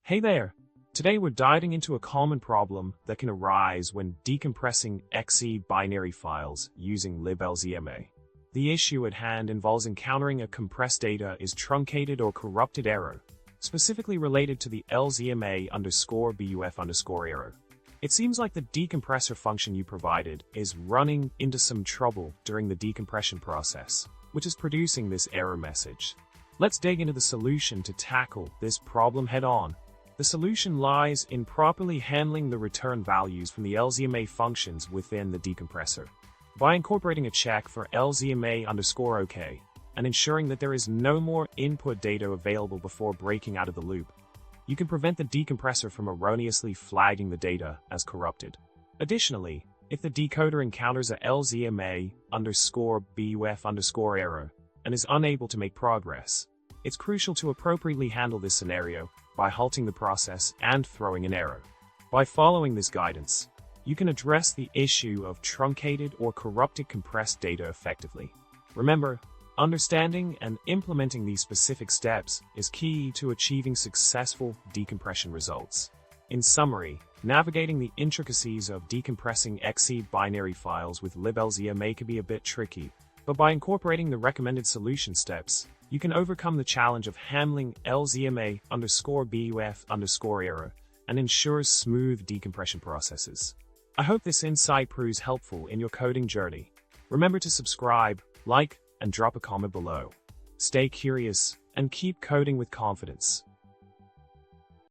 Hey there! Today we're diving into a common problem that can arise when decompressing exe binary files using LibLZMA. The issue at hand involves encountering a compressed data is truncated or corrupted error, specifically related to the LZMA_BUF error. It seems like the decompressor function you provided is running into some trouble during the decompression process, which is producing this error message. Let's dig into the solution to tackle this problem head-on. The solution lies in properly handling the return values from the LZMA functions within the decompressor. By incorporating a check for LZMA_OK and ensuring that there is no more input data available before breaking out of the loop, you can prevent the decompressor from erroneously flagging the data as corrupted. Additionally, if the decoder encounters a LZMA_BUF error and is unable to make progress, it's crucial to appropriately handle this scenario by halting the process and throwing an error. By following this guidance, you can address the issue of truncated or corrupted compressed data effectively. Remember, understanding and implementing these specific steps is key to achieving successful decompression results. In summary, navigating the intricacies of decompressing exe binary files with LibLZMA can be a bit tricky, but by incorporating the recommended solution steps, you can overcome the challenge of handling LZMA_BUF error and ensures smooth decompression processes. I hope this insight proves helpful in your coding journey. Remember to subscribe, like, and drop a comment below. Stay curious and keep coding with confidence.